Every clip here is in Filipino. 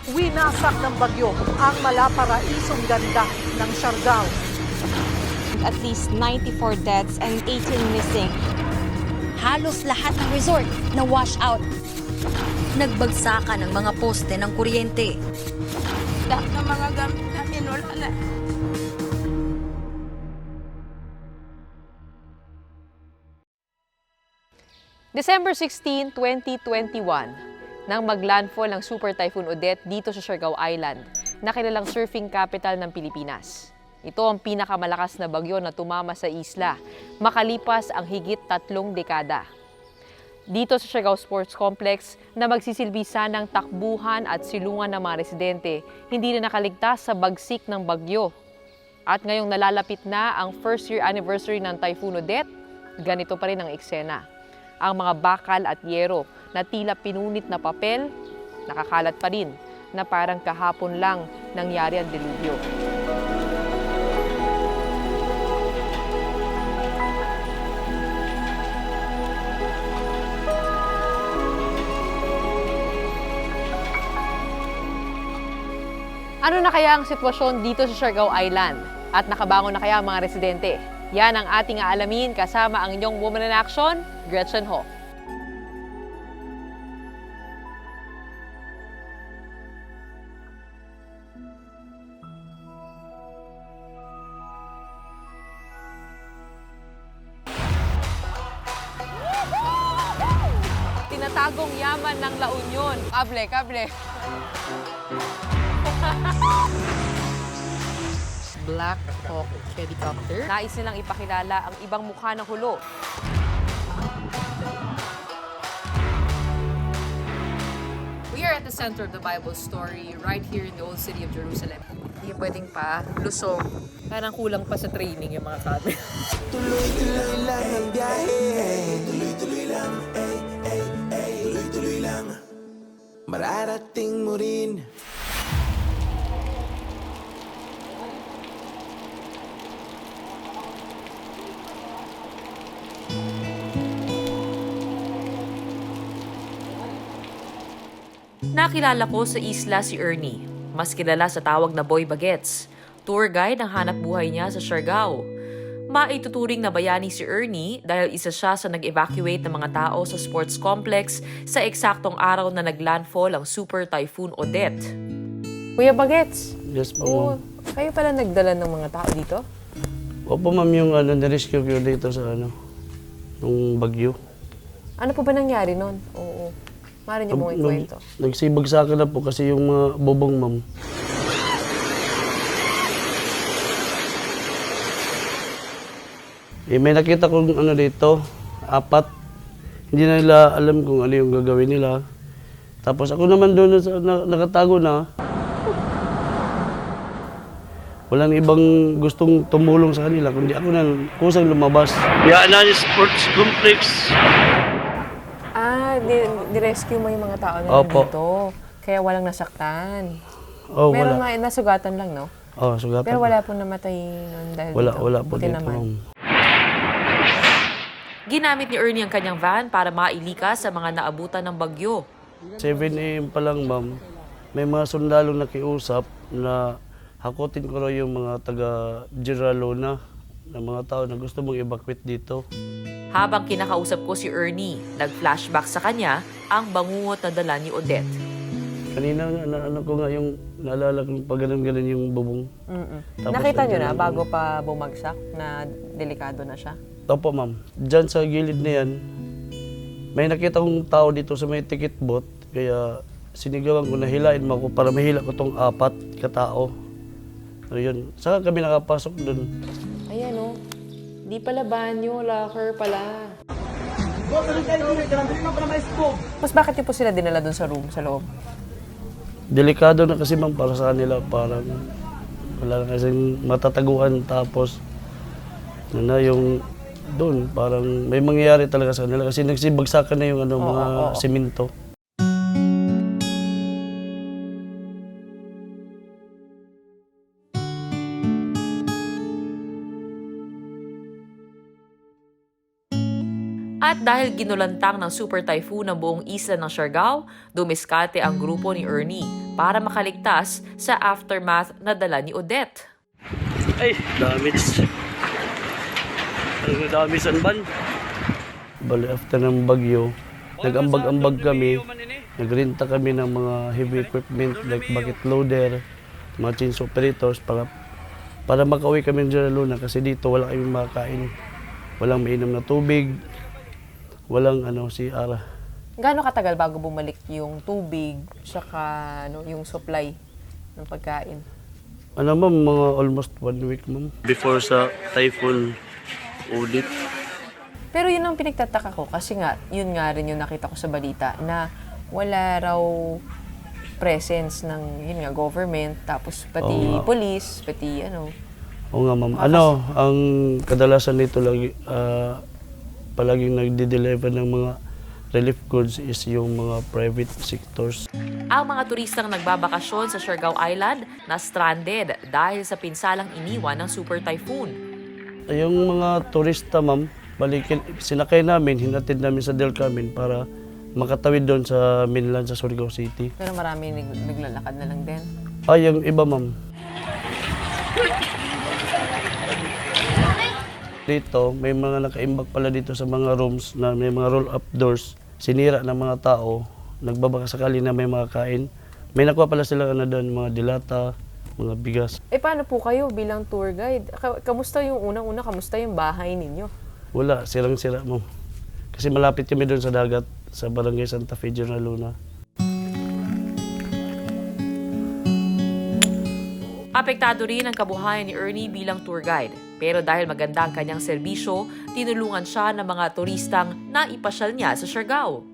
Winasak ng bagyo ang malaparaisong ganda ng Siargao. At least 94 deaths and 18 missing. Halos lahat ng resort na wash out. Nagbagsakan ng mga poste ng kuryente. Lahat ng mga gamit namin wala na. December 16, 2021, nang maglandfall ng Super Typhoon Odette dito sa Siargao Island, na kilalang surfing capital ng Pilipinas. Ito ang pinakamalakas na bagyo na tumama sa isla, makalipas ang higit 3 dekada. Dito sa Siargao Sports Complex na magsisilbi sanang takbuhan at silungan ng mga residente, hindi na nakaligtas sa bagsik ng bagyo. At ngayong nalalapit na ang first year anniversary ng Typhoon Odette, ganito pa rin ang eksena. Ang mga bakal at yero na tila pinunit na papel, nakakalat pa rin na parang kahapon lang nangyari ang delubyo. Ano na kaya ang sitwasyon dito sa Siargao Island? At nakabangon na kaya ang mga residente? Yan ang ating aalamin kasama ang inyong Woman in Action, Gretchen Ho. Tinatagong yaman ng La Union. Kable, kable. Black Hawk helicopter. Nais nilang ipakilala ang ibang mukha ng hulo. We are at the center of the Bible story right here in the old city of Jerusalem. Hindi pwedeng pa lusog. Parang kulang pa sa training yung mga camera. Tuloy-tuloy lang ang biyahe. Tuloy-tuloy lang, tuloy-tuloy lang. Mararating mo rin. Nakilala ko sa isla si Ernie, mas kilala sa tawag na Boy Bagets, tour guide ang hanap buhay niya sa Siargao. Maituturing na bayani si Ernie dahil isa siya sa nag-evacuate ng mga tao sa sports complex sa eksaktong araw na naglandfall ang Super Typhoon Odette. Kuya Bagets, Yes po, ma'am. kayo pala nagdala ng mga tao dito? Opo, ma'am, yung na-rescue ko dito sa nung bagyo. Ano po ba nangyari nun? Oo. Maaari niyo pong ikwento. Nagsibagsakan na po kasi yung mga bubong, ma'am. May nakita kong dito, 4. Hindi na nila alam kung ano yung gagawin nila. Tapos ako naman doon nakatago na. Walang ibang gustong tumulong sa kanila, kundi ako na kusang lumabas. Yan na yung sports complex. Ni-rescue mo yung mga tao na Opo. nandito. Kaya walang nasaktan. Oh, Meron wala. nga nasugatan lang, no? Oh, sugatan. Pero wala po namatay nun dahil Wala, dito. wala po Buti dito, naman. ma'am. Ginamit ni Ernie ang kanyang van para mailikas sa mga naabutan ng bagyo. 7 AM pa lang, ma'am. May mga sundalong nakiusap na hakutin ko raw yung mga taga Giralona na mga tao na gusto mong evacuate dito. Habang kinakausap ko si Ernie, nag-flashback sa kanya ang bangungot na dala ni Odette. Kanina, ko nga yung naalala kong pag ganun yung bubong. Tapos Nakita niyo na nandiyan bago pa bumagsak na delikado na siya? Opo, ma'am. Diyan sa gilid na yan, may nakita kong tao dito sa may ticket booth, kaya sinigawan ko na hilain mo ako para mahila ko tong 4 katao. Ayun. Saka kami nakapasok doon. Ayan, oh. Di pala banyo, locker pala. Mas bakit niyo po sila dinala doon sa room, sa loob? Delikado na kasi, ma'am, para sa kanila. Parang wala na kasing matataguan. Tapos yung doon, parang may mangyayari talaga sa kanila kasi nagsibagsakan na yung mga simento. At dahil ginulantang ng super typhoon ang buong isla ng Siargao, dumiskarte ang grupo ni Ernie para makaligtas sa aftermath na dala ni Odette. Ay, damage. Ang dami sanban. Bali, after ng bagyo, nag-ambag-ambag kami. Nagrenta kami ng mga heavy equipment like bucket loader, mga chainsaw operators para makauwi kami dyan na Luna kasi dito wala kami makakain. Walang mainom na tubig, walang CR. Gaano katagal bago bumalik yung tubig, saka yung supply ng pagkain? Ma'am, mga almost 1 week, ma'am. Before sa typhoon audit. Pero yun ang pinagtataka ko kasi nga, yun nga rin yung nakita ko sa balita na wala raw presence ng government, tapos pati police, pati Oo nga, ma'am. Ang kadalasan nito lagi, palaging nagde-deliver ng mga relief goods is yung mga private sectors. Ang mga turistang nagbabakasyon sa Siargao Island na stranded dahil sa pinsalang iniwan ng super typhoon. Yung mga turista, ma'am, sinakay namin, hinatid namin sa Del Carmen para makatawid doon sa mainland sa Surigao City. Pero marami naglalakad na lang din. Yung iba, ma'am. Dito, may mga nakaimbak pala dito sa mga rooms na may mga roll-up doors. Sinira ng mga tao, nagbabaka sakali na may mga kain. May nakuha pala sila doon, mga dilata, mga bigas. Paano po kayo bilang tour guide? Kamusta yung unang-una, kamusta yung bahay ninyo? Wala, sirang-sira, ma'am. Kasi malapit kami doon sa dagat, sa Barangay Santa Fe, General Luna. Apektado rin ang kabuhayan ni Ernie bilang tour guide. Pero dahil maganda ang kanyang serbisyo, tinulungan siya ng mga turistang naipasyal niya sa Siargao.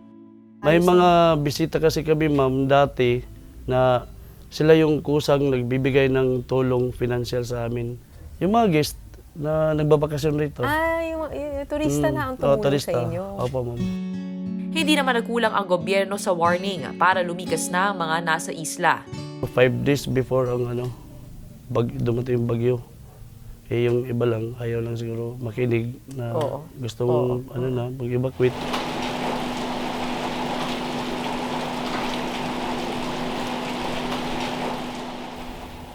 May mga bisita kasi kami, ma'am, dati na sila yung kusang nagbibigay ng tulong financial sa amin. Yung mga guest na nagbabakasyon rito. Yung turista na ang tumulong sa inyo. Opo, ma'am. Hindi naman nagkulang ang gobyerno sa warning para lumikas na ang mga nasa isla. 5 days before ang dumating yung bagyo. Yung iba lang, ayaw lang siguro makinig na gusto mong mag-evacuate.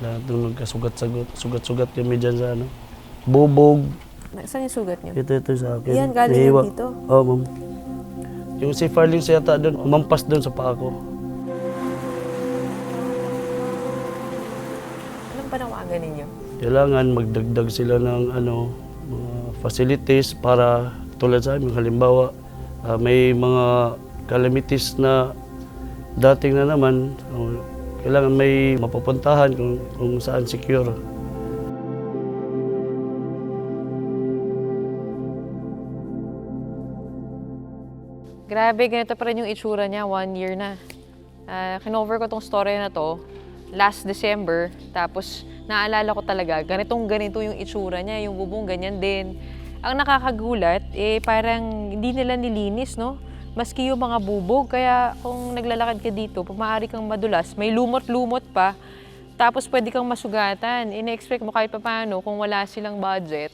Lahat nung nagkasugat-sugat kami dyan sa bubog. Saan yung sugat niyo? Ito sa akin. Yan, galing yan dito? Oo, ma'am. Yung si Farling sa yata doon, umampas doon sa paa ko. Anong panawagan ninyo? Kailangan magdagdag sila ng mga facilities para tulad sa amin. Halimbawa, may mga calamities na dating na naman, kailangan may mapupuntahan kung saan secure. Grabe, ganito pa rin yung itsura niya, 1 year na. Kinover ko tong story na to last December, tapos naalala ko talaga, ganito yung itsura niya, yung bubong ganyan din. Ang nakakagulat, parang hindi nila nilinis, no? Maski yung mga bubog, kaya kung naglalakad ka dito, maaari kang madulas, may lumot-lumot pa, tapos pwede kang masugatan. Ine-expect mo kahit paano kung wala silang budget.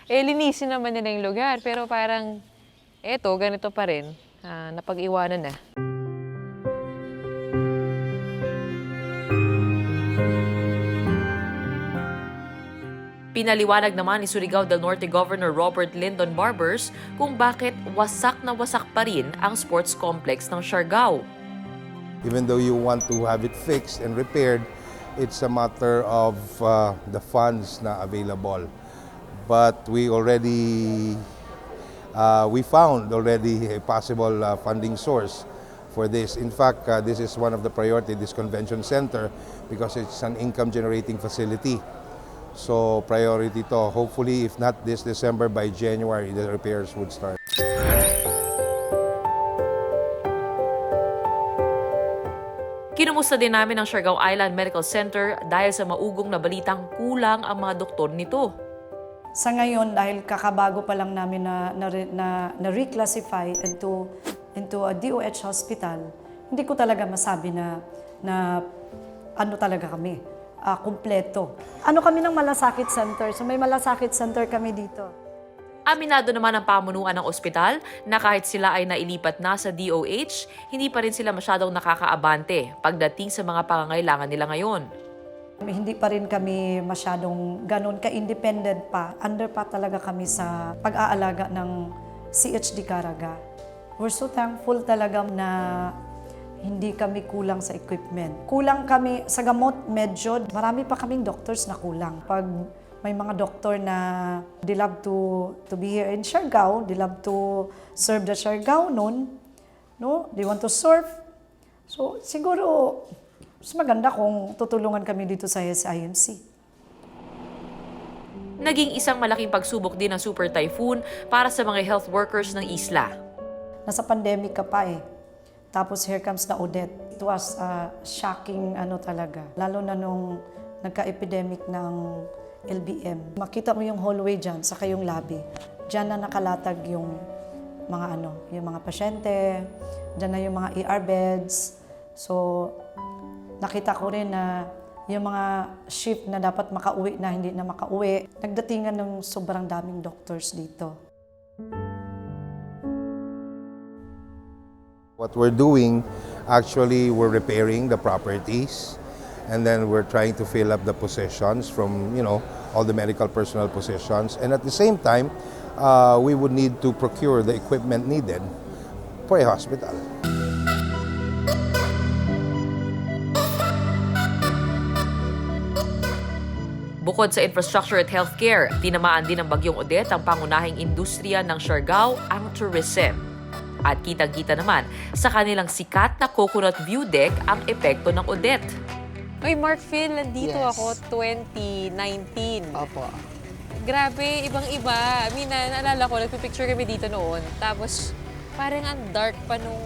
Linisin naman nila yung lugar, pero parang, ganito pa rin, napag-iwanan na. Pinaliwanag naman ni Surigao del Norte Governor Robert Lyndon Barbers kung bakit wasak na wasak pa rin ang sports complex ng Siargao. Even though you want to have it fixed and repaired, it's a matter of the funds na available. But we found already a possible funding source for this. In fact, this is one of the priority, this convention center, because it's an income-generating facility. So priority to. Hopefully, if not this December, by January, the repairs would start. Kinumusta din namin ang Siargao Island Medical Center dahil sa maugong na balitang kulang ang mga doktor nito. Sa ngayon, dahil kakabago pa lang namin na reclassify into a DOH hospital, hindi ko talaga masabi na ano talaga kami, kumpleto. Ano kami ng malasakit center, so may malasakit center kami dito. Aminado naman ang pamunuan ng ospital na kahit sila ay nailipat na sa DOH, hindi pa rin sila masyadong nakakaabante pagdating sa mga pangangailangan nila ngayon. Hindi pa rin kami masyadong ganun ka-independent pa. Under pa talaga kami sa pag-aalaga ng CHD Caraga. We're so thankful talaga na hindi kami kulang sa equipment. Kulang kami sa gamot, medyo. Marami pa kaming doctors na kulang. Pag may mga doktor na they love to be here in Siargao, they love to serve the Siargao noon, no? They want to serve. So siguro mas maganda kung tutulungan kami dito sa SIMC. Naging isang malaking pagsubok din ng Super Typhoon para sa mga health workers ng isla. Nasa pandemic ka pa eh. Tapos here comes na Odette. It was shocking talaga. Lalo na nung nagka-epidemic ng LBM. Makita mo yung hallway dyan, saka yung lobby. Dyan na nakalatag yung mga yung mga pasyente, dyan na yung mga ER beds. So, nakita ko rin na yung mga shift na dapat makauwi na hindi na makauwi. Nagdatingan ng sobrang daming doctors dito. What we're doing, actually, we're repairing the properties. And then we're trying to fill up the positions from, all the medical personnel positions. And at the same time, we would need to procure the equipment needed for a hospital. Bukod sa infrastructure at healthcare, tinamaan din ng Bagyong Odette ang pangunahing industriya ng Siargao, ang tourism. At kitang-kita naman sa kanilang sikat na Coconut View Deck ang epekto ng Odette. Uy, Mark Phil, nandito Yes. ako 2019. Opo. Grabe, ibang-iba. I mean, naalala ko, nagpipicture kami dito noon. Tapos, parang ang dark pa nung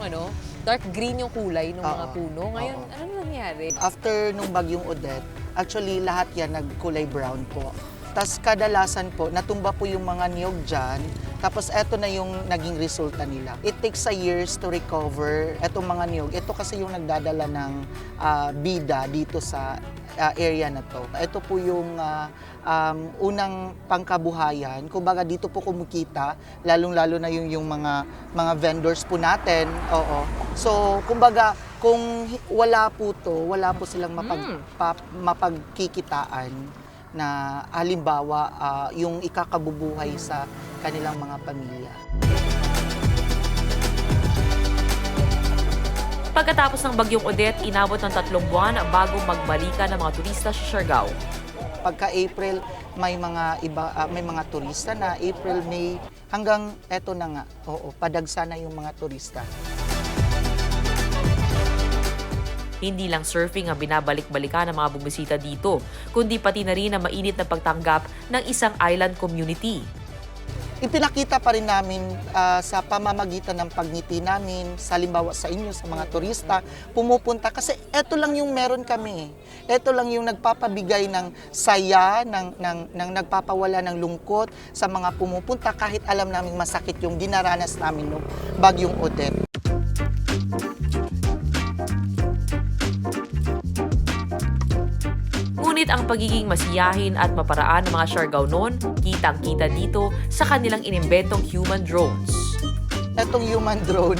dark green yung kulay ng mga puno. Ngayon, ano nangyari? After nung Bagyong Odette, actually lahat yan nagkulay brown po. Tapos kadalasan po, natumba po yung mga niyog dyan. Tapos eto na yung naging resulta nila. It takes a years to recover etong mga niyog. Ito kasi yung nagdadala ng bida dito sa area na to. Ito po yung unang pangkabuhayan. Kumbaga dito po kumikita, lalong-lalo na yung mga vendors po natin. Oo. So, kumbaga, kung wala po silang mapagkikitaan na halimbawa yung ikakabubuhay sa kanilang mga pamilya. Pagkatapos ng Bagyong Odette, inabot ng 3 buwan bago magbalikan ng mga turista sa Siargao. Pagka April, may mga turista na. April, May, hanggang eto na nga. Oo, padagsa na yung mga turista. Hindi lang surfing ang binabalik-balikan ng mga bumisita dito, kundi pati na rin ang mainit na pagtanggap ng isang island community. Ipinakita pa rin namin sa pamamagitan ng pagngiti namin, halimbawa sa inyo, sa mga turista, pumupunta. Kasi eto lang yung meron kami. Eto lang yung nagpapabigay ng saya, ng nagpapawala ng lungkot sa mga pumupunta kahit alam namin masakit yung dinaranas namin no Bagyong Odette. Ngunit ang pagiging masiyahin at maparaan ng mga Siargao noon, kitang-kita dito sa kanilang inimbentong human drones. Itong human drone,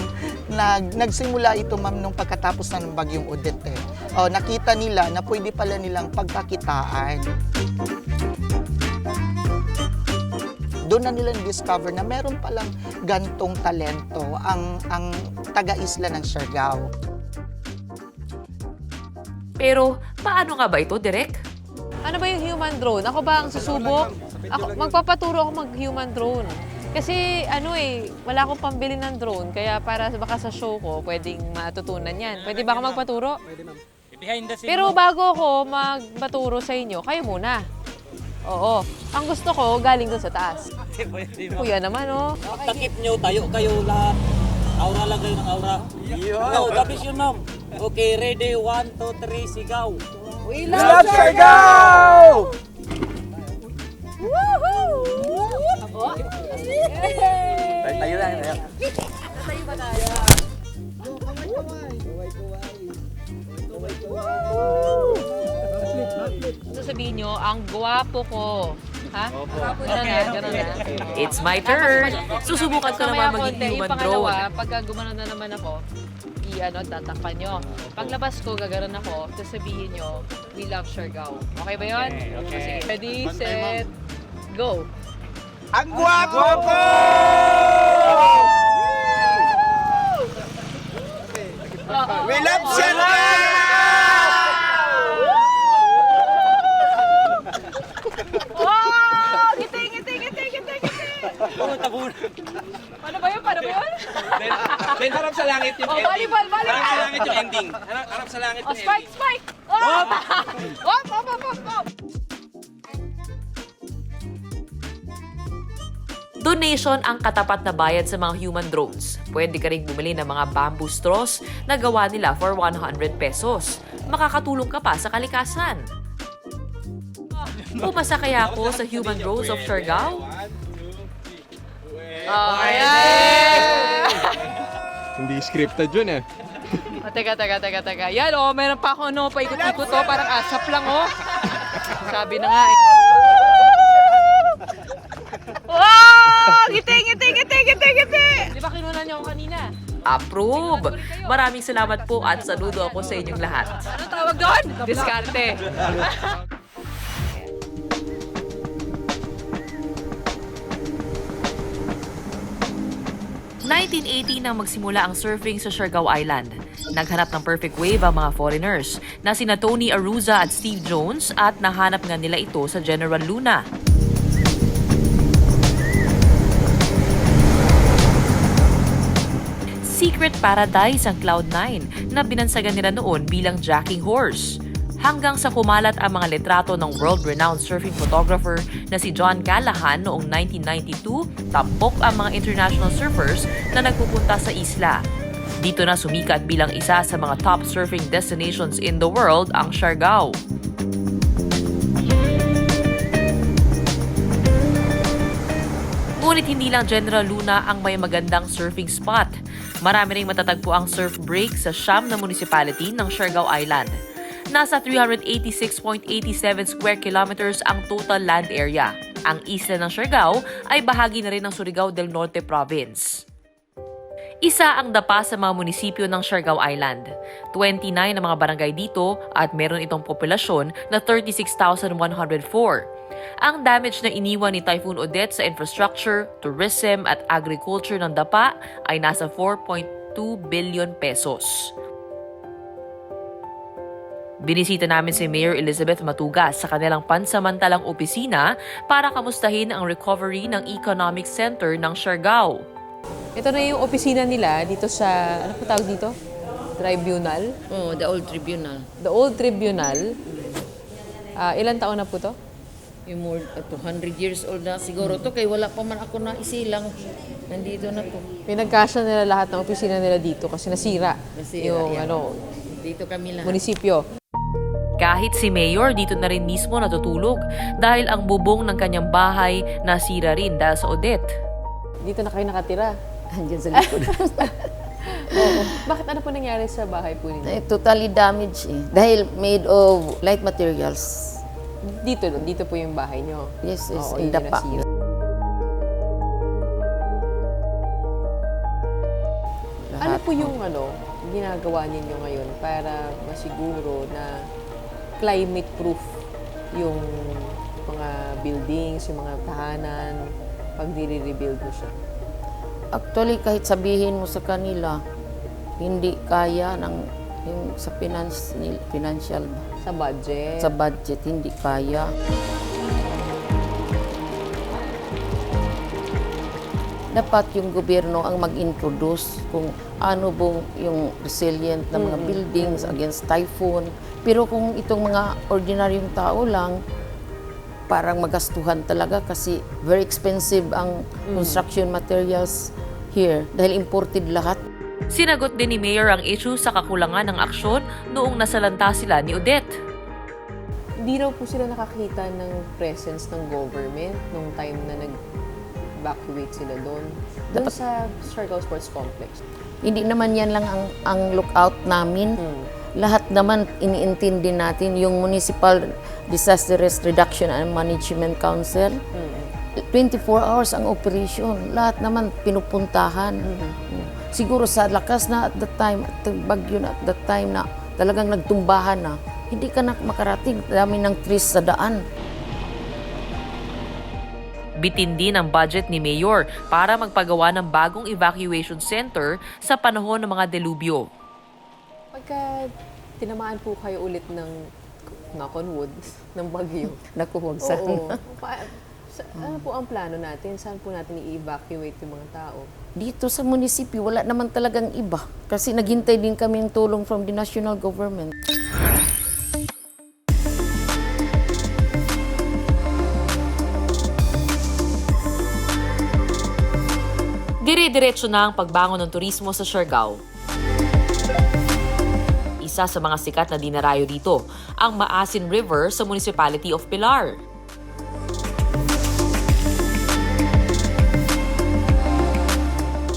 nagsimula ito ma'am nung pagkatapos ng Bagyong Odette. Nakita nila na pwede pala nilang pagkakitaan. Doon na nila discover na meron palang gantong talento ang taga-isla ng Siargao. Pero paano nga ba ito, Direk? Ano ba yung human drone? Ako ba ang susubok? Magpapaturo ako mag-human drone. Kasi wala akong pambili ng drone. Kaya para baka sa show ko, pwedeng matutunan yan. Pwede ba ako magpaturo? Pwede, ma'am. Behind the scene. Pero bago ako magpaturo sa inyo, kayo muna. Oo. Ang gusto ko, galing doon sa taas. Kuya naman, oh. Takip nyo, tayo kayo lahat. Aura lang kayo ng aura. No, tapos yun, ma'am. Okay, ready? 1, 2, 3, sigaw. We love Siargao! Tayo lang. Tayo ba tayo? Sasabihin nyo, ang gwapo ko. Ha? Ganun na. It's my turn! Susubukan ko naman maging human Yung drone. pangalawa, pagka gumanon na naman ako, tatakpan nyo. Paglabas ko, gaganon ako, sasabihin nyo, we love Siargao. Okay ba yun? Okay. Ready, set, go! Ang gwapo ko! We love Siargao! Wow! Ngiti! Paano ba yun? Ben, harap sa langit yung ending. Volleyball! Harap sa langit yung ending. Harap sa langit yung ending. Spike! Op! Donation ang katapat na bayad sa mga human drones. Pwede ka rin bumili ng mga bamboo straws na gawa nila for 100 pesos. Makakatulong ka pa sa kalikasan. Pumasa kaya ako sa human drones of Siargao? Hindi scripted yun eh. Teka. Yan meron pa ako paikot-ikot parang asap lang Sabi na nga Wow! Ngiti! Di ba kinunan niyo ako kanina? Approve! Maraming salamat po at saludo ako sa inyong lahat. Ano tawag doon? Diskarte. 1980 nang magsimula ang surfing sa Siargao Island. Naghanap ng perfect wave ang mga foreigners na sina Tony Aruza at Steve Jones at nahanap nga nila ito sa General Luna. Secret paradise ang Cloud9 na binansagan nila noon bilang jacking horse. Hanggang sa kumalat ang mga litrato ng world-renowned surfing photographer na si John Callahan noong 1992, tampok ang mga international surfers na nagpupunta sa isla. Dito na sumikat bilang isa sa mga top surfing destinations in the world ang Siargao. Ngunit hindi lang General Luna ang may magandang surfing spot. Marami ring matatagpo ang surf break sa siyam na municipality ng Siargao Island. Nasa 386.87 square kilometers ang total land area. Ang isla ng Siargao ay bahagi na rin ng Surigao del Norte Province. Isa ang dapa sa mga munisipyo ng Siargao Island. 29 ang mga barangay dito at meron itong populasyon na 36,104. Ang damage na iniwan ni Typhoon Odette sa infrastructure, tourism at agriculture ng dapa ay nasa 4.2 billion pesos. Binisita namin si Mayor Elizabeth Matugas sa kanilang pansamantalang opisina para kamustahin ang recovery ng Economic Center ng Siargao. Ito na yung opisina nila dito sa, ano po tawag dito? Tribunal? Oh, the old tribunal. The old tribunal. Ilan taon na po to? Yung more 200 years old na siguro to, kaya wala pa man ako na isilang. Nandito na to. Pinagkasya nila lahat ng opisina nila dito kasi nasira yung yan. Dito kami lahat. Munisipyo. Kahit si Mayor dito na rin mismo natutulog dahil ang bubong ng kanyang bahay nasira rin dahil sa Odette. Dito na kayo nakatira? Andiyan sa likod. Oo. Bakit ano po nangyari sa bahay po ninyo? Totally damaged eh. Dahil made of light materials. Dito po yung bahay nyo? Yes, Oo, in Dapa. Ano po yung ginagawa ninyo ngayon para masiguro na climate-proof yung mga buildings, yung mga tahanan, pag nire-rebuild mo siya? Actually, kahit sabihin mo sa kanila, hindi kaya ng yung sa financial sa budget. Sa budget hindi kaya. Dapat yung gobyerno ang mag-introduce kung ano bang yung resilient na mga buildings against typhoon. Pero kung itong mga ordinaryong tao lang, parang magastuhan talaga kasi very expensive ang construction materials here dahil imported lahat. Sinagot din ni Mayor ang issue sa kakulangan ng aksyon noong nasalanta sila ni Odette. Hindi raw po sila nakakita ng presence ng government nung time na nag-evacuate sila doon sa Siargao Sports Complex. Hindi naman yan lang ang lookout namin. lahat naman iniintindi natin yung Municipal Disaster Risk Reduction and Management Council. 24 hours ang operation. Lahat naman pinupuntahan. Siguro sa lakas na at that time, at bagyo na at that time na talagang nagtumbahan na, hindi ka na makarating. Dami ng trees sa daan. Bitin din ang budget ni Mayor para magpagawa ng bagong evacuation center sa panahon ng mga delubyo. Pagka tinamaan po kayo ulit ng knock on wood, ng bagyo. Naku, huwag sana. Ano po ang plano natin? Saan po natin i-evacuate yung mga tao? Dito sa munisipyo, wala naman talagang iba. Kasi naghintay din kami ng tulong from the national government. Dire-diretso na ang pagbangon ng turismo sa Siargao. Isa sa mga sikat na dinarayo dito, ang Maasin River sa Municipality of Pilar.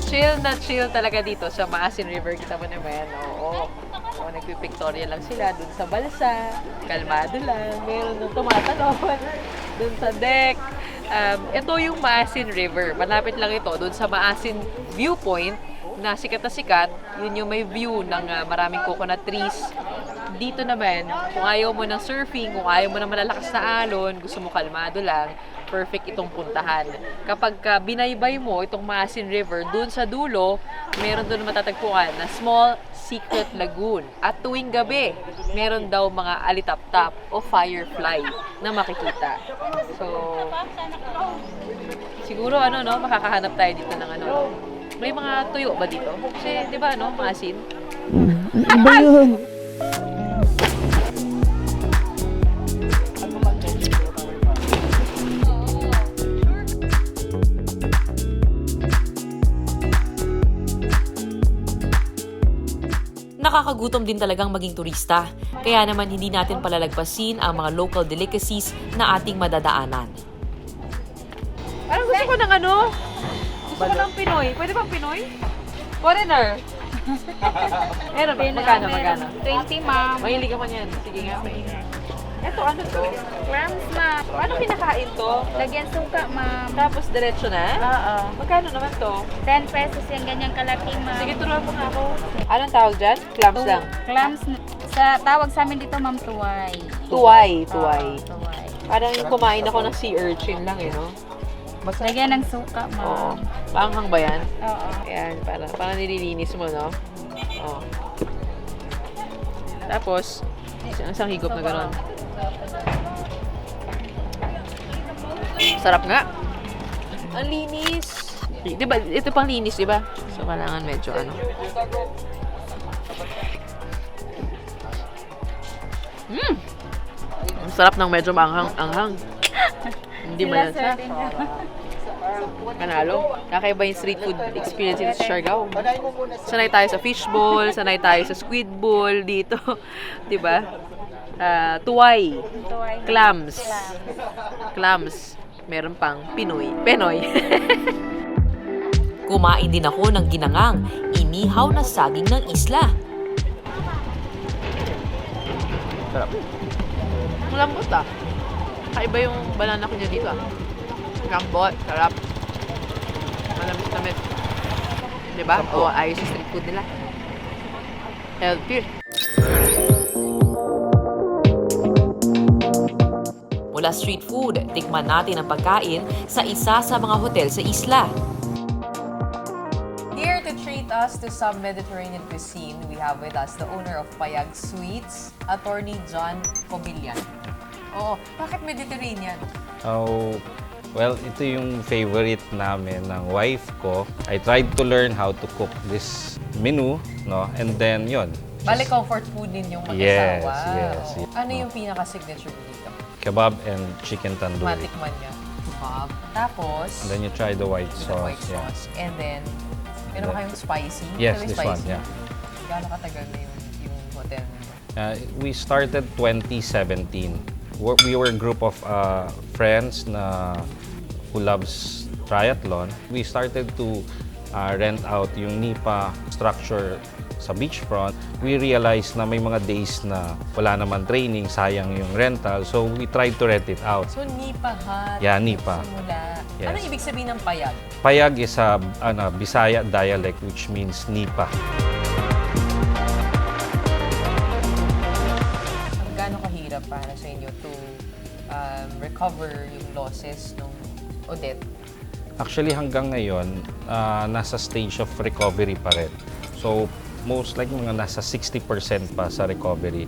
Chill na chill talaga dito sa Maasin River. Kita mo naman, oo. Nagpipictorial lang sila dun sa balsa. Kalmado lang. Meron nung tumatalon dun sa deck. Ito yung Maasin River. Malapit lang ito dun sa Maasin Viewpoint na sikat na sikat. Yun yung may view ng maraming coconut trees. Dito naman, kung ayaw mo ng surfing, kung ayaw mo ng malalakas na alon, gusto mo kalmado lang, perfect itong puntahan. Kapag binaybay mo itong Maasin River, dun sa dulo, meron dun matatagpuan na small secret lagoon. At tuwing gabi, meron daw mga alitap-tap o firefly na makikita. So, siguro makakahanap tayo dito ng May mga tuyo ba dito? Kasi, di ba, maasin? Iba yun. Nakakagutom din talagang maging turista, kaya naman hindi natin palalagpasin ang mga local delicacies na ating madadaanan. Parang gusto ko ng Gusto ko ng Pinoy. Pwede bang Pinoy? Foreigner. Meron ba? Magkano? 20, ma'am. Mahilig ka man yan. Sige nga. Eto, ano to? Clams, ma'am. Paano kinakain to? Lagyan suka, ma'am. Tapos diretso na? Oo. Magkano naman to? 10 pesos yung ganyang kalaki, ma'am. Sige, turuan mo nga ako. Anong tawag dyan? Clams lang? Clams, sa tawag sa amin dito, ma'am, tuway. Tuway. Tuway. Parang kumain ako ng sea urchin lang, no? Lagyan ng suka, ma'am. Oo. Paanghang ba yan? Oo. Ayan, parang nililinis mo, no? Oo. Tapos, isang higop na gano'n. Sarap nga. Ang linis. Diba, ito pang linis, diba? So, kailangan medyo Ang sarap ng medyo maanghang-anghang. Hindi malansa. Panalo. Kakaiba yung street food experience dito sa Siargao. Sanay tayo sa fishball, sanay tayo sa squid ball dito. Diba? Tuway. Clams. Meron pang Pinoy. Kumain din ako ng ginangang, inihaw na saging ng isla. Sarap. Malambot Kaiba yung banana ko niya dito Lambot, sarap. Malamis-lamis. Diba? O, ayos sa street food nila. Healthy. Mula street food, tikman natin ang pagkain sa isa sa mga hotel sa isla. Here to treat us to some Mediterranean cuisine, we have with us the owner of Payag Sweets, Attorney John Cobillan. Oo, bakit Mediterranean? Oh, well, ito yung favorite namin ng wife ko. I tried to learn how to cook this menu, no? And then, yun. Bale, comfort food din yung Yes, mag-asawa. yes. Ano yung pinaka-signature mo dito? Kebab and chicken tandoori. Matikman niya. Kebab. Tapos, And then you try the white the sauce. white sauce. And then, meron ba kayong spicy? Yes, Sabi this spicy? one, yeah. Gaano katagal na yung hotel niyo? We started 2017. We were a group of friends who loves triathlon. We started to rent out yung Nipa structure sa beachfront. We realized na may mga days na wala naman training, sayang yung rental. So we tried to rent it out. So, Nipa Hut. Yeah, Nipa. Simula. Yes. Ano ibig sabihin ng payag? Payag is a Bisaya dialect which means Nipa. Gaano kahirap para sa inyo to recover yung losses ng Odette? Actually, hanggang ngayon, nasa stage of recovery pa rin. So, most likely mga nasa 60% pa sa recovery.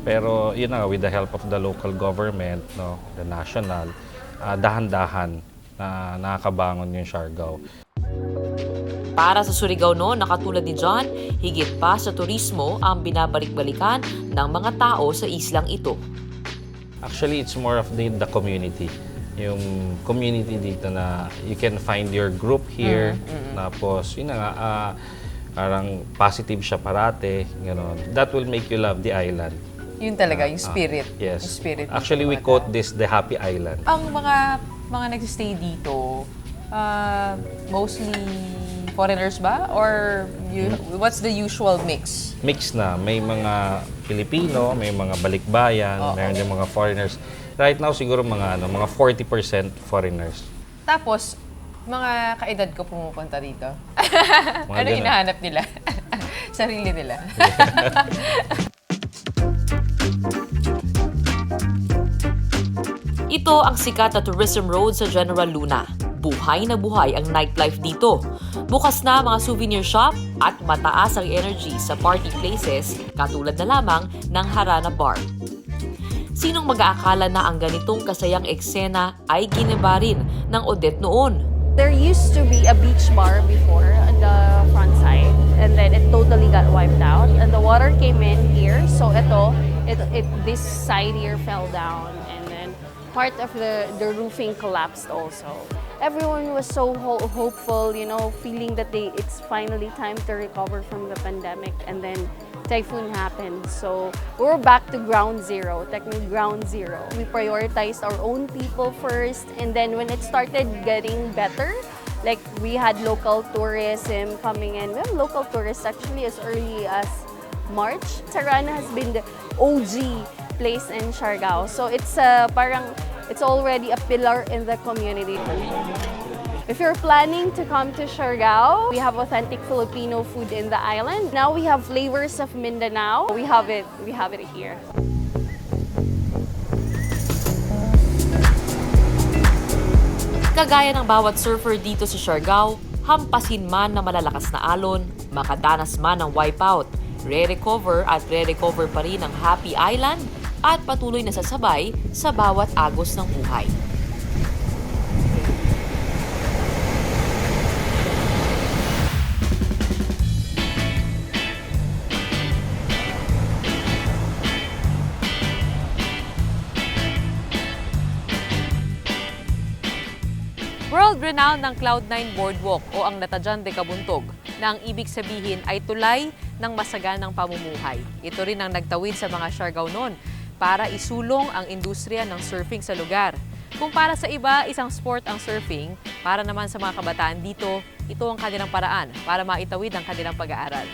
Pero, yun na, with the help of the local government, no, the national, dahan-dahan na nakakabangon yung Siargao. Para sa Surigao noon, nakatulad ni John, higit pa sa turismo ang binabalik-balikan ng mga tao sa islang ito. Actually, it's more of the community. Yung community dito na you can find your group here. Tapos, yun na nga, parang positive siya parate. Gano'n. That will make you love the island. Yun talaga, yung spirit. Yes. Yung spirit Actually, we quote this, the happy island. Ang mga nagsistay dito, mostly foreigners ba? Or what's the usual mix? Mix na. May mga Pilipino, may mga balikbayan, mayroon din mga foreigners. Right now, siguro mga 40% foreigners. Tapos, mga kaedad ko pumupunta dito. Ano ganun. hinahanap nila? Sarili nila. Ito ang sikat na tourism road sa General Luna. Buhay na buhay ang nightlife dito. Bukas na mga souvenir shop at mataas ang energy sa party places katulad na lamang ng Harana Bar. Sinong mag-aakala na ang ganitong kasayang eksena ay giniba rin ng Odette noon? There used to be a beach bar before on the front side, and then it totally got wiped out, and the water came in here. So this side here fell down, and then part of the roofing collapsed also. Everyone was so hopeful, you know, feeling that it's finally time to recover from the pandemic, and then typhoon happened. So we're back to ground zero, technically ground zero. We prioritized our own people first, and then when it started getting better, like we had local tourism coming in. We have local tourists actually as early as March. Sarana has been the OG place in Siargao. So it's it's already a pillar in the community. If you're planning to come to Siargao, we have authentic Filipino food in the island. Now we have flavors of Mindanao. We have it here. Kagaya ng bawat surfer dito sa Siargao, hampasin man na malalakas na alon, makadanas man ng wipeout, re-recover at re-recover pa rin ang Happy Island at patuloy na sasabay sa bawat agos ng buhay. World-renowned ng Cloud9 Boardwalk o ang Natajan de Kabuntog na ang ibig sabihin ay tulay ng masaganang pamumuhay. Ito rin ang nagtawid sa mga Siargao noon para isulong ang industriya ng surfing sa lugar. Kung para sa iba, isang sport ang surfing, para naman sa mga kabataan dito, ito ang kanilang paraan para maitawid ang kanilang pag-aaral.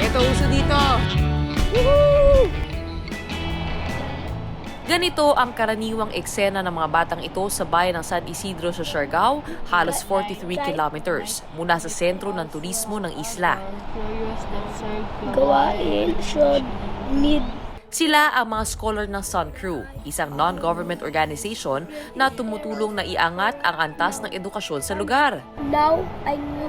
Ito uso dito! Woohoo! Ganito ang karaniwang eksena ng mga batang ito sa bayan ng San Isidro sa Siargao, halos 43 kilometers mula sa sentro ng turismo ng isla. Gawain should need. Sila ang mga scholar ng Sun Crew, isang non-government organization na tumutulong na iangat ang antas ng edukasyon sa lugar. Now I knew.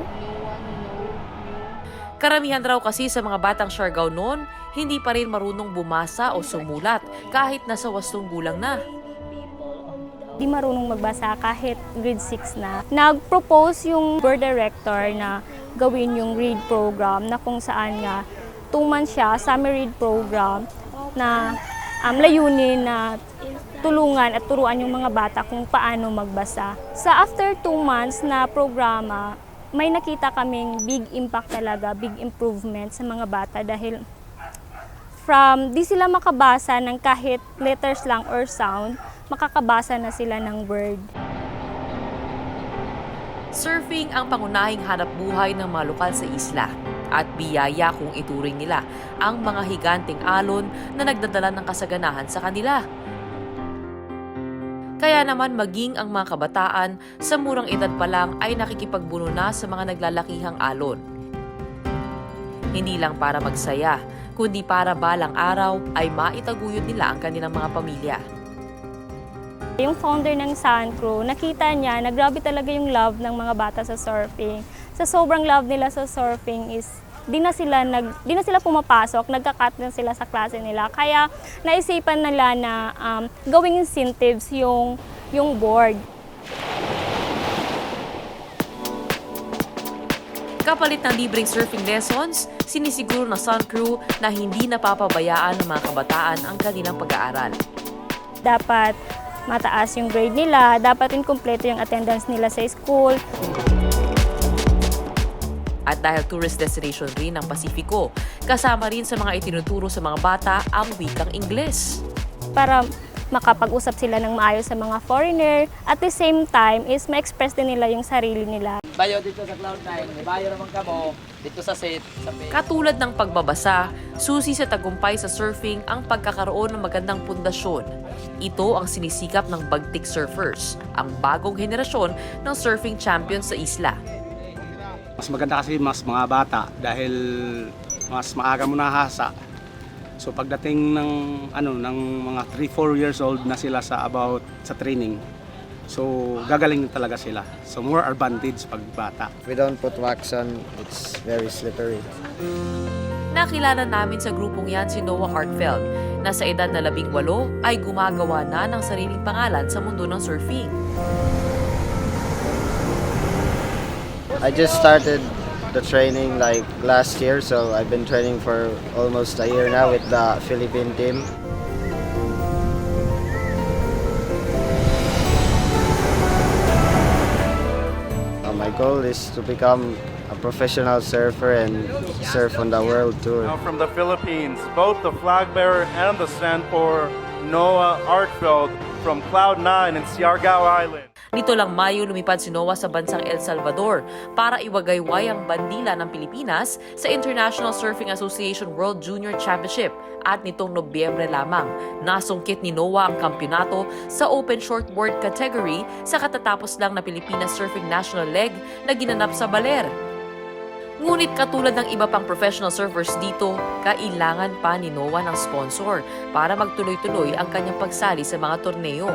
Karamihan raw kasi sa mga batang Siargao noon, hindi pa rin marunong bumasa o sumulat kahit nasa 8 gulang na. Di marunong magbasa kahit grade 6 na. Nag-propose yung board director na gawin yung read program na kung saan nga 2 months siya, summer read program na layunin na tulungan at turuan yung mga bata kung paano magbasa. Sa after 2 months na programa, may nakita kaming big impact talaga, big improvement sa mga bata dahil from di sila makabasa ng kahit letters lang or sound, makakabasa na sila ng word. Surfing ang pangunahing hanap buhay ng mga lokal sa isla at biyaya kung ituring nila ang mga higanteng alon na nagdadala ng kasaganahan sa kanila. Kaya naman maging ang mga kabataan sa murang edad pa lang ay nakikipagbuno na sa mga naglalakihang alon. Hindi lang para magsaya, kundi para balang araw ay maitaguyod nila ang kanilang mga pamilya. Yung founder ng Sun Crew, nakita niya na grabe talaga yung love ng mga bata sa surfing. Sa sobrang love nila sa surfing is di na sila pumapasok, nagka-cut na sila sa klase nila. Kaya naisipan nila na gawing incentives yung board. Kapalit ng libreng surfing lessons, sinisiguro ng Sun Crew na hindi napapabayaan ng mga kabataan ang kanilang pag-aaral. Dapat mataas yung grade nila, dapat inkumpleto yung attendance nila sa school. At dahil tourist destination rin ng Pasifiko, kasama rin sa mga itinuturo sa mga bata ang wikang Ingles. Para makapag-usap sila ng maayos sa mga foreigner, at the same time is ma-express din nila yung sarili nila. Bayo dito sa Cloud9, bayo naman kamo dito sa set. Katulad ng pagbabasa, susi sa tagumpay sa surfing ang pagkakaroon ng magandang pundasyon. Ito ang sinisikap ng Bagtik Surfers, ang bagong henerasyon ng surfing champions sa isla. Mas maganda kasi mas mga bata dahil mas maaga mo nahasa. So pagdating ng ng mga 3-4 years old na sila sa training. So gagaling talaga sila. So more advantage pag bata. We don't put wax on, it's very slippery. Nakilala namin sa grupong yan si Noah Hartfeld na sa edad na 18 ay gumagawa na ng sariling pangalan sa mundo ng surfing. I just started the training like last year, so I've been training for almost a year now with the Philippine team. My goal is to become a professional surfer and surf on the world tour. From the Philippines, both the flag bearer and the sand pourer, Noah Hartfeld from Cloud9 in Siargao Island. Nito lang Mayo lumipad si Noah sa bansang El Salvador para iwagayway ang bandila ng Pilipinas sa International Surfing Association World Junior Championship at nitong Nobyembre lamang nasungkit ni Noah ang kampyonato sa Open Shortboard category sa katatapos lang na Pilipinas Surfing National Leg na ginanap sa Baler. Ngunit katulad ng iba pang professional surfers dito, kailangan pa ni Noah ng sponsor para magtuloy-tuloy ang kanyang pagsali sa mga torneo.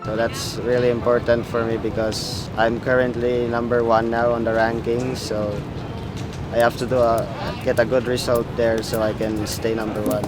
So that's really important for me because I'm currently number 1 now on the rankings. So I have to get a good result there so I can stay number 1.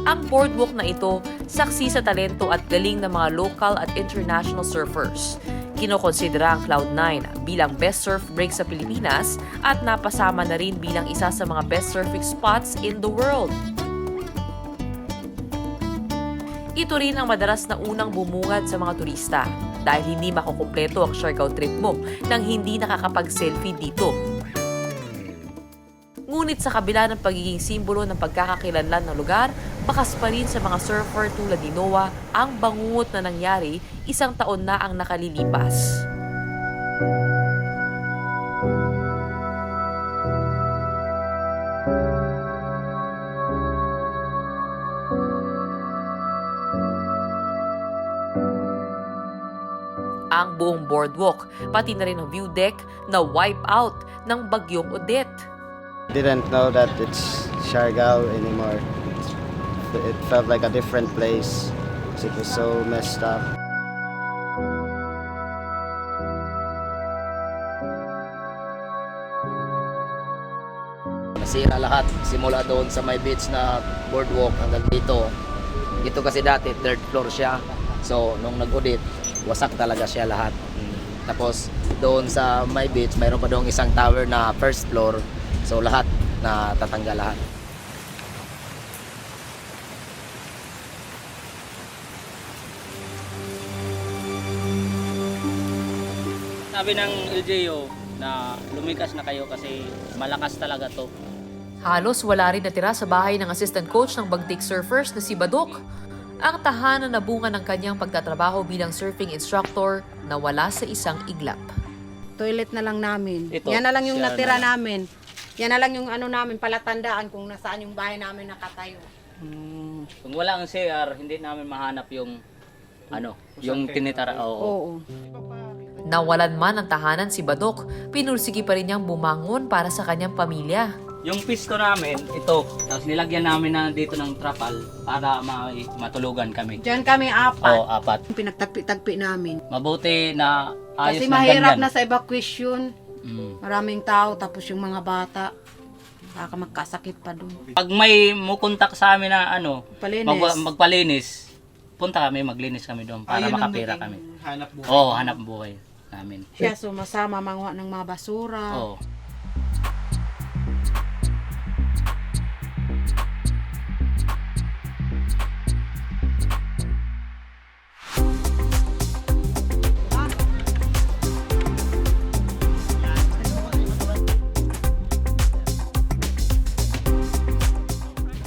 Ang boardwalk na ito, saksi sa talento at galing ng mga local at international surfers. Kinokonsidera ang Cloud9 bilang best surf break sa Pilipinas at napasama na rin bilang isa sa mga best surfing spots in the world. Ito rin ang madalas na unang bumungad sa mga turista dahil hindi makukumpleto ang Siargao trip mo nang hindi nakakapag-selfie dito. Ngunit sa kabila ng pagiging simbolo ng pagkakakilanlan ng lugar, bakas pa rin sa mga surfer tulad ni Noah ang bangungot na nangyari 1 taon na ang nakalilipas. Ang buong boardwalk, pati na rin ang view deck na wipe out ng bagyong Odette. Didn't know that it's Siargao anymore. It felt like a different place because it was so messed up. Nasira lahat simula doon sa may beach na boardwalk hanggang dito. Dito kasi dati 3rd floor siya. So nung nag-audit, wasak talaga siya lahat. Tapos doon sa my beach, mayroon pa doon isang tower na 1st floor. So lahat na tatanggal lahat. Sabi ng LGU na lumikas na kayo kasi malakas talaga to. Halos wala rin natira sa bahay ng assistant coach ng Bagtik Surfers na si Badok. Ang tahanan na bunga ng kanyang pagtatrabaho bilang surfing instructor na wala sa isang iglap. Toilet na lang namin. Ito, Yan na lang yung siya natira na. namin. Yan na lang yung ano namin, palatandaan kung nasaan yung bahay namin nakatayo. Kung wala ang CR, hindi namin mahanap yung yung tinitara. Oo. Nawalan man ang tahanan si Badok, pinursigi pa rin niyang bumangon para sa kanyang pamilya. Yung pisto namin, ito. Tapos nilagyan namin na dito ng trapal para matulugan kami. Diyan kami 4. Oo, 4. Pinagtagpi-tagpi namin. Mabuti na ayos Kasi na mahirap ganyan. na sa evacuation. Maraming tao, tapos yung mga bata, baka magkasakit pa doon. Pag may mukontak sa amin na Palinis. magpalinis, punta kami, maglinis kami doon para Ayun ang makapira kami. hanap buhay. Oo, hanap buhay namin. Siya sumasama mangwa ng mga basura. Oo.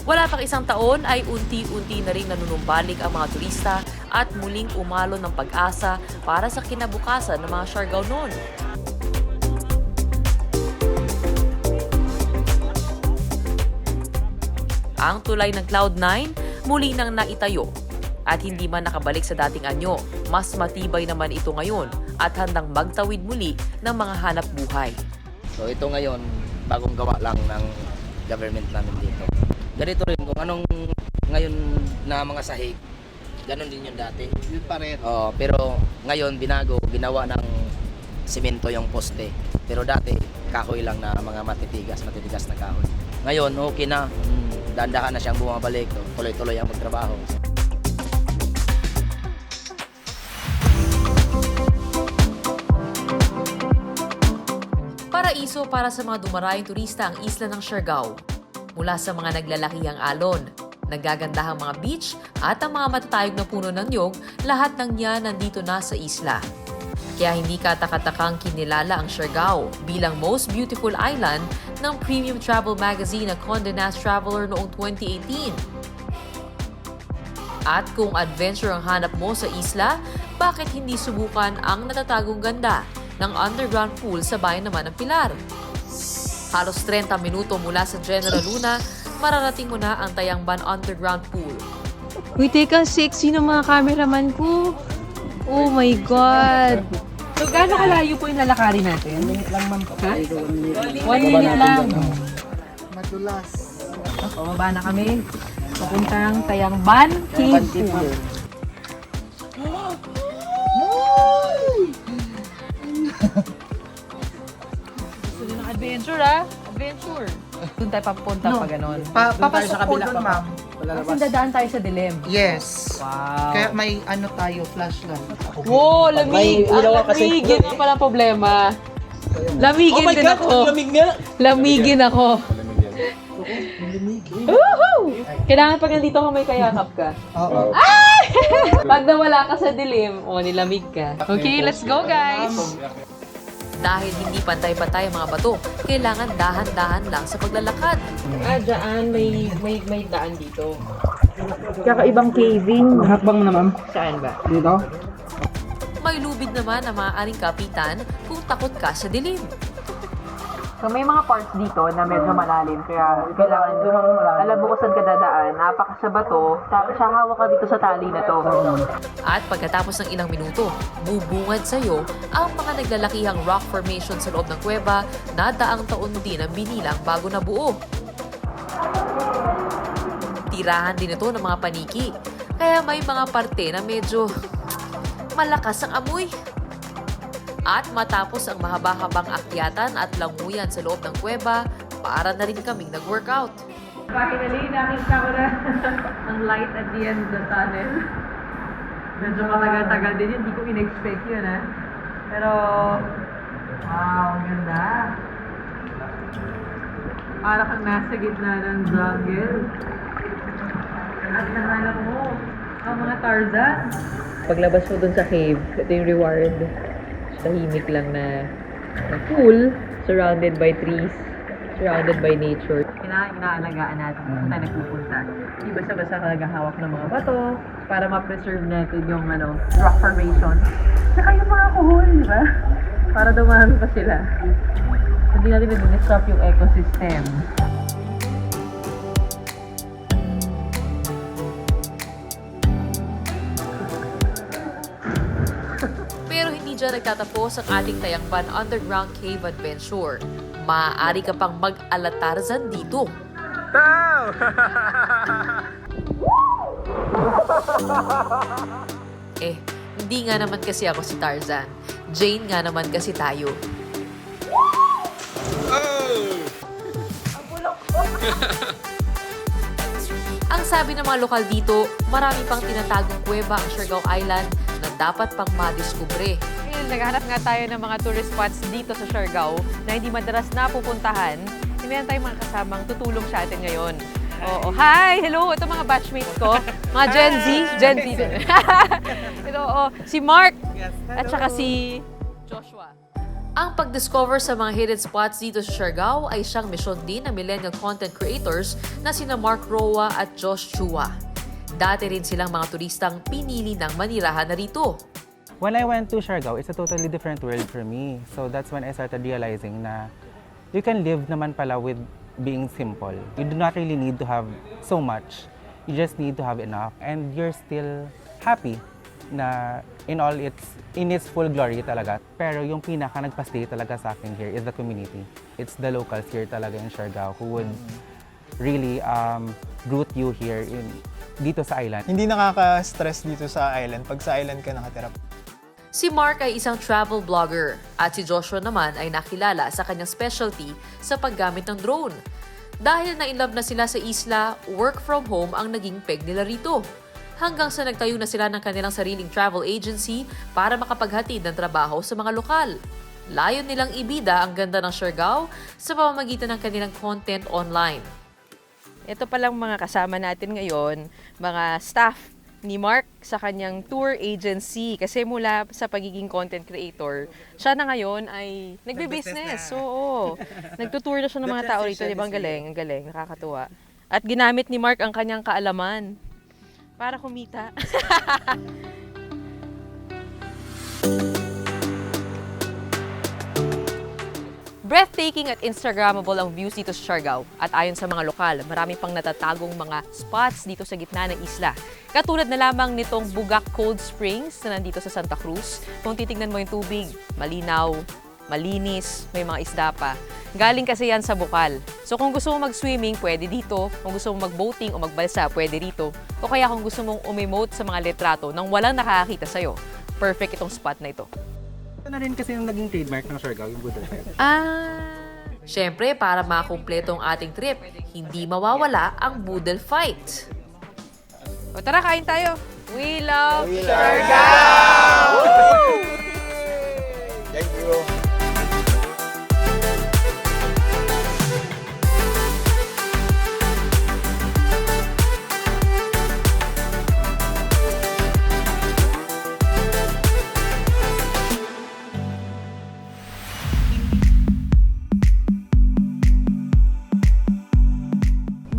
Wala pang isang taon ay unti-unti na rin nanunumbalik ang mga turista at muling umalo ng pag-asa para sa kinabukasan ng mga Siargao noon. Ang tulay ng Cloud9 muli nang naitayo at hindi man nakabalik sa dating anyo, mas matibay naman ito ngayon at handang magtawid muli ng mga hanap buhay. So ito ngayon, bagong gawa lang ng government namin dito. Ganito rin kung anong ngayon na mga sahig, ganon din yung dati. Yun pa rin. Pero ngayon binago, ginawa ng simento yung poste. Pero dati, kahoy lang na mga matitigas na kahoy. Ngayon, okay na. Dandahan na siyang bumabalik. Tuloy-tuloy ang magtrabaho. Paraiso para sa mga dumarayong turista ang isla ng Siargao. Mula sa mga naglalakihang alon, nagagandahang mga beach at ang mga matatayog na puno ng niyog, lahat ng yan nandito na sa isla. Kaya hindi katakatakang kinilala ang Siargao bilang most beautiful island ng premium travel magazine na Condé Nast Traveler noong 2018. At kung adventure ang hanap mo sa isla, bakit hindi subukan ang natatagong ganda ng underground pool sa bayan naman ng Pilar? Halos 30 minuto mula sa General Luna, mararating mo na ang Tayangban Underground Pool. Uy, teka, sexy ng mga cameraman ko. Oh my God! So, gaano kalayo po yung lalakarin natin? 1 minute lang, ma'am. Ha? 1 minute lang. Madulas. Pababa na kami. Papuntang Tayangban Cave Pool. Gusto nyo ng adventure, Adventure. Doon tayo papunta pa ganon. Papasok po doon, ma'am. Kasi dadaan tayo sa dilim. Yes. Wow. Kaya may tayo, flashlight. Wow, lamig! Lamigin pa pala problema. Lamigin din ako. Lamig nga! Lamigin ako. Woohoo! Kailangan pag nandito ka may kayakap ka. Oo. Ay! Pag nawala ka sa dilim, nilamig ka. Okay, let's go guys! Dahil hindi pantay-pantay ang mga bato, kailangan dahan-dahan lang sa paglalakad. Dyan, may daan dito. Kakaibang caving. Hakbang mo na, ma'am. Saan ba? Dito? May lubid naman ang maaaring kapitan kung takot ka sa dilim. So may mga parts dito na medyo malalim, kaya kailangan alam mo kung saan ka dadaan, napaka sa bato, tapos hawak ka dito sa tali na to. At pagkatapos ng ilang minuto, bubungad sa'yo ang mga naglalakihang rock formation sa loob ng kuweba na daang taon din ang binilang bago nabuo. Tirahan din ito ng mga paniki, kaya may mga parte na medyo malakas ang amoy. At matapos ang mahaba-habang akyatan at languyan sa loob ng kuweba, para na rin kaming nag-workout. Finally, nakita ko na ang light at the end of the tunnel. Medyo matagal-tagal din yun, hindi ko in-expect yun Pero, wow, ang ganda. Para kang nasa gitna ng jungle. At nahanap mo ang mga Tarzan. Paglabas mo dun sa cave, ito yung reward. Tahimik lang na pool surrounded by trees. surrounded by nature. Inaalagaan natin kung tayo nagpupunta. Hindi basta-basta ka naghahawak ng mga bato para ma-preserve natin yung rock formation. Saka yung mga kuhol, di ba? Para dumami pa sila. Hindi natin nag-disrupt yung ecosystem. Pero hindi dyan nagtatapos ang ating Tayangban Underground Cave Adventure. Maaari ka pang mag-alatarzan dito. Hindi nga naman kasi ako si Tarzan. Jane nga naman kasi tayo. Ang sabi ng mga lokal dito, marami pang tinatagong kuweba ang Siargao Island na dapat pang madiskubre. Ngayon, naghahanap nga tayo ng mga tourist spots dito sa Siargao na hindi madalas napupuntahan. Meron tayong mga kasamang tutulong sa atin ngayon. Oo. Hi! Hello! Ito mga batchmates ko. Mga Gen Z. Gen Z din. Ito, si Mark at saka si Joshua. Ang pag-discover sa mga hidden spots dito sa Siargao ay siyang misyon din ng millennial content creators na sina Mark Roa at Josh Chua. Dati rin silang mga turistang pinili ng manirahan na rito. When I went to Siargao, it's a totally different world for me. So that's when I started realizing na you can live naman pala with being simple. You do not really need to have so much. You just need to have enough. And you're still happy na in its full glory talaga. Pero yung pinaka nagpa-stay talaga sa akin here is the community. It's the locals here talaga in Siargao who would really root you here dito sa island. Hindi nakaka-stress dito sa island pag sa island ka nakatira. Si Mark ay isang travel vlogger at si Joshua naman ay nakilala sa kanyang specialty sa paggamit ng drone. Dahil na-inlove na sila sa isla, work from home ang naging peg nila rito. Hanggang sa nagtayo na sila ng kanilang sariling travel agency para makapaghatid ng trabaho sa mga lokal. Layon nilang ibida ang ganda ng Siargao sa pamamagitan ng kanilang content online. Ito palang mga kasama natin ngayon, mga staff ni Mark sa kanyang tour agency. Kasi mula sa pagiging content creator, siya na ngayon ay nagbe-business. Oo. Nagtutour na siya ng mga tao rito. Diba? Ang galing, nakakatuwa. At ginamit ni Mark ang kanyang kaalaman para kumita. Breathtaking at Instagrammable ang views dito sa Siargao. At ayon sa mga lokal, marami pang natatagong mga spots dito sa gitna ng isla. Katulad na lamang nitong Bugak Cold Springs na nandito sa Santa Cruz. Kung titignan mo yung tubig, malinaw, malinis, may mga isda pa. Galing kasi yan sa bukal. So kung gusto mo mag-swimming, pwede dito. Kung gusto mo mag-boating o magbalsa, pwede dito. O kaya kung gusto mong umimote sa mga litrato nang walang nakakakita sa'yo, perfect itong spot na ito. Ito na rin kasi yung naging trademark ng Siargao, yung Boodle Fight. Siyempre, para makumpleto ang ating trip, hindi mawawala ang Boodle Fight. O tara, kain tayo. We love Siargao! Thank you.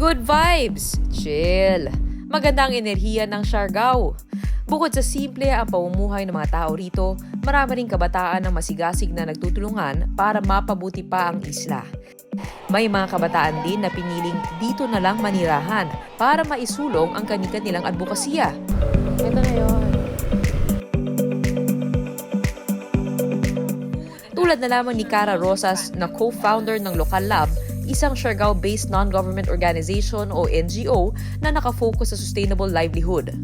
Good vibes! Chill! Maganda ang enerhiya ng Siargao. Bukod sa simple ang pamumuhay ng mga tao rito, marami ring kabataan ng masigasig na nagtutulungan para mapabuti pa ang isla. May mga kabataan din na piniling dito na lang manirahan para maisulong ang kanilang advokasya. Ito na yun. Tulad na lamang ni Cara Rosas na co-founder ng Local Lab, isang Siargao-based non-government organization o NGO na nakafocus sa sustainable livelihood.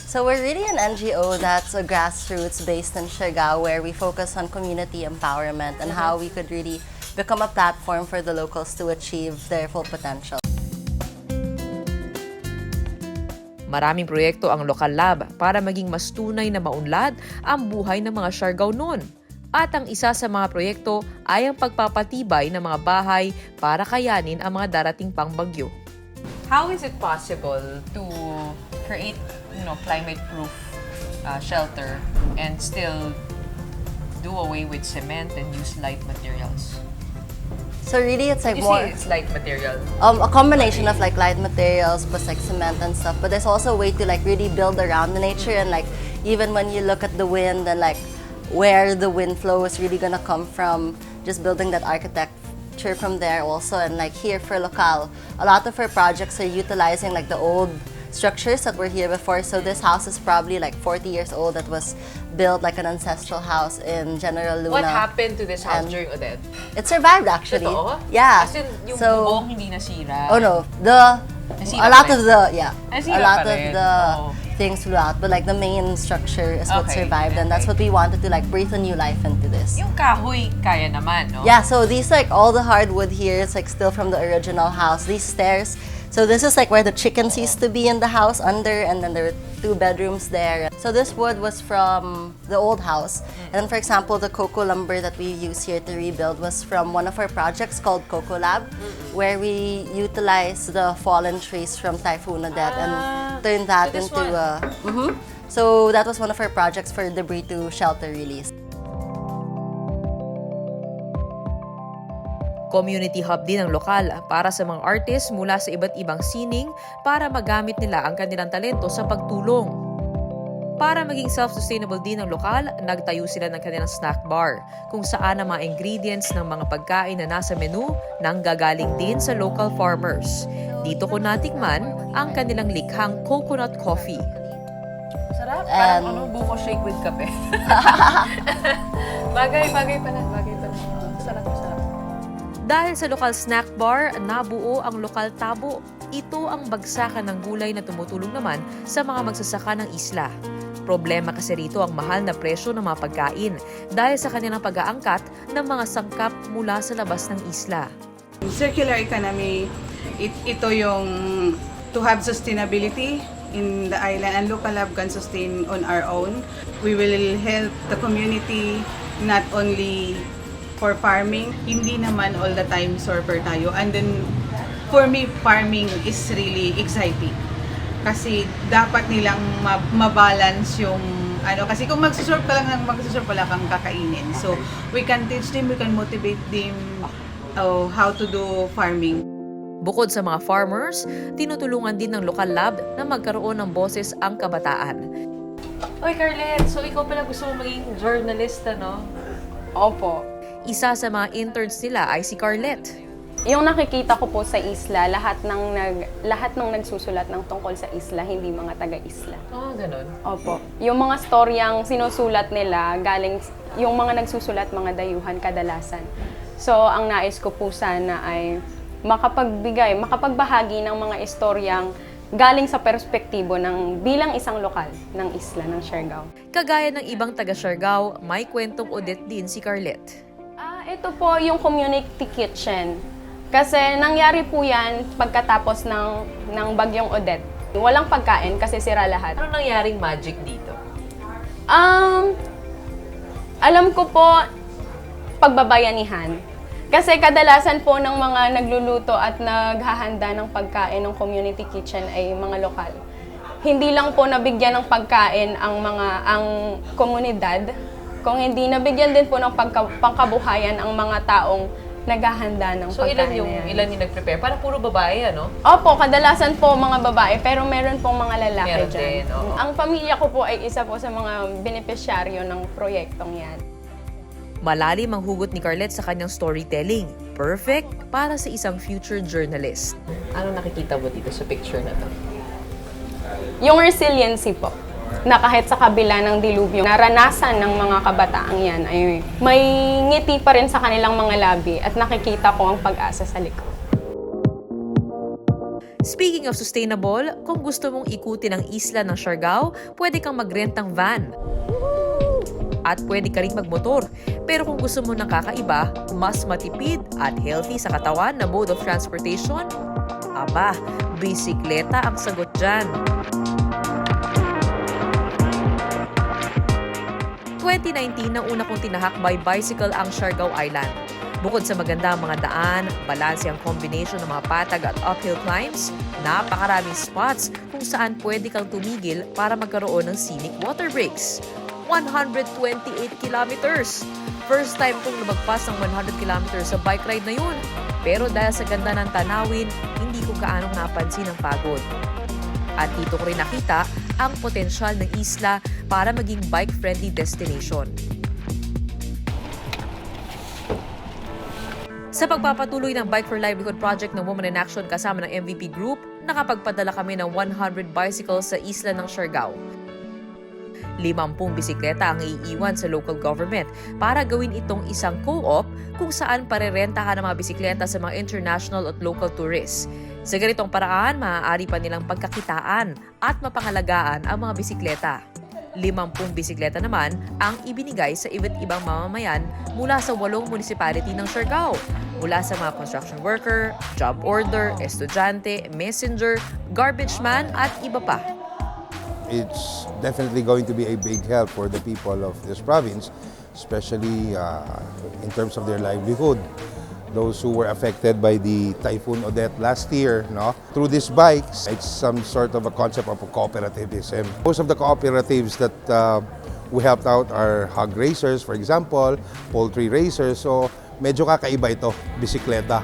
So we're really an NGO that's a grassroots based in Siargao where we focus on community empowerment and how we could really become a platform for the locals to achieve their full potential. Maraming proyekto ang Local Lab para maging mas tunay na maunlad ang buhay ng mga Siargao noon. At ang isa sa mga proyekto ay ang pagpapatibay ng mga bahay para kayanin ang mga darating pang bagyo. How is it possible to create, climate-proof shelter and still do away with cement and use light materials? So really, it's like You more. say it's light material. A combination of like light materials plus like cement and stuff. But there's also a way to like really build around the nature, and like even when you look at the wind and like where the wind flow is really gonna come from, just building that architecture from there also. And like here for Local, a lot of our projects are utilizing like the old structures that were here before. So this house is probably like 40 years old. That was built like an ancestral house in General Luna. What happened to this house during Odette? It survived actually. Totoo? Yeah. As in, yung So- bubong hindi nasira? Oh no, Nasira a lot pa rin? of the yeah, Nasira a lot pa of rin? the Oh. things flew out, but like the main structure is what Okay, survived, and that's what we wanted to like breathe a new life into this. Yung kahoy, kaya naman, no? Yeah, so these like all the hardwood here is like still from the original house. These stairs, so this is like where the chickens used to be in the house under, and then there were 2 bedrooms there. So this wood was from the old house. And for example, the cocoa lumber that we use here to rebuild was from one of our projects called Coco Lab, where we utilize the fallen trees from Typhoon Odette and turn that into a... So that was one of our projects for debris to shelter release. Community hub din ang lokal para sa mga artists mula sa iba't ibang sining para magamit nila ang kanilang talento sa pagtulong. Para maging self-sustainable din ang lokal, nagtayo sila ng kanilang snack bar kung saan ang mga ingredients ng mga pagkain na nasa menu nanggagaling din sa local farmers. Dito ko natikman ang kanilang likhang coconut coffee. Sarap, parang buko shake with kape. bagay pala. Sarap. Dahil sa lokal snack bar, nabuo ang lokal tabo. Ito ang bagsakan ng gulay na tumutulong naman sa mga magsasaka ng isla. Problema kasi rito ang mahal na presyo ng mga pagkain dahil sa kanilang pag-aangkat ng mga sangkap mula sa labas ng isla. Circular economy, ito yung to have sustainability in the island, and Local Lab can sustain on our own. We will help the community not only for farming, hindi naman all the time surfer tayo. And then, for me, farming is really exciting. Kasi dapat nilang mabalance yung kasi kung magsusurf ka lang, wala kang kakainin. So, we can teach them, we can motivate them how to do farming. Bukod sa mga farmers, tinutulungan din ng Local Lab na magkaroon ng boses ang kabataan. Oy, Carlet, so ikaw pala gusto mo maging journalist, no? Opo. Isa sa mga interns nila ay si Carlet. Yung nakikita ko po sa isla, lahat ng nagsusulat ng tungkol sa isla, hindi mga taga-isla. Ganun? Opo. Yung mga storyang sinusulat nila, yung mga nagsusulat, mga dayuhan kadalasan. So, ang nais ko po sana ay makapagbahagi ng mga istoryang galing sa perspektibo ng bilang isang lokal ng isla ng Siargao. Kagaya ng ibang taga-Siargao, may kwentong Odette din si Carlet. Ito po yung community kitchen. Kasi nangyari po yan pagkatapos ng bagyong Odette. Walang pagkain kasi sira lahat. Ano nangyaring magic dito? Alam ko po, pagbabayanihan. Kasi kadalasan po ng mga nagluluto at naghahanda ng pagkain ng community kitchen ay mga lokal. Hindi lang po nabigyan ng pagkain ang komunidad, kung hindi nabigyan din po ng pangkabuhayan ang mga taong naghahanda ng So, pagkain. ilan yung nag-prepare? Parang puro babae, ano? Opo, kadalasan po mga babae, pero meron pong mga lalaki Meron dyan. din, oo. Ang pamilya ko po ay isa po sa mga benepisyaryo ng proyektong yan. Malalim ang hugot ni Carlet sa kanyang storytelling. Perfect para sa isang future journalist. Ano nakikita mo dito sa picture na to? Yung resiliency po, na kahit sa kabila ng dilubyo, naranasan ng mga kabataang yan ay may ngiti pa rin sa kanilang mga labi at nakikita ko ang pag-asa sa likod. Speaking of sustainable, kung gusto mong ikutin ang isla ng Siargao, pwede kang mag-rent ng van. At pwede ka rin magmotor. Pero kung gusto mo ng kakaiba, mas matipid at healthy sa katawan na mode of transportation, aba, bisikleta ang sagot dyan. 2019 nang una kong tinahak by bicycle ang Siargao Island. Bukod sa maganda ang mga daan, balanse ang combination ng mga patag at uphill climbs, napakaraming spots kung saan pwede kang tumigil para magkaroon ng scenic water breaks. 128 kilometers. First time kong lumagpas ng 100 kilometers sa bike ride na yun. Pero dahil sa ganda ng tanawin, hindi ko gaanong napansin ang pagod. At dito ko rin nakita ang potensyal ng isla para maging bike-friendly destination. Sa pagpapatuloy ng Bike for Livelihood project ng Women in Action kasama ng MVP Group, nakapagpadala kami ng 100 bicycles sa isla ng Siargao. 50 bisikleta ang iiwan sa local government para gawin itong isang co-op kung saan parerentahan ang mga bisikleta sa mga international at local tourists. Sa ganitong paraan, maaari pa nilang pagkakitaan at mapangalagaan ang mga bisikleta. 50 bisikleta naman ang ibinigay sa iba't ibang mamamayan mula sa 8 municipality ng Siargao, mula sa mga construction worker, job order, estudyante, messenger, garbage man at iba pa. It's definitely going to be a big help for the people of this province, especially in terms of their livelihood. Those who were affected by the Typhoon Odette last year, no? Through these bikes, it's some sort of a concept of a cooperativism. Most of the cooperatives that we helped out are hog racers, for example, poultry racers. So medyo kakaiba ito, bisikleta.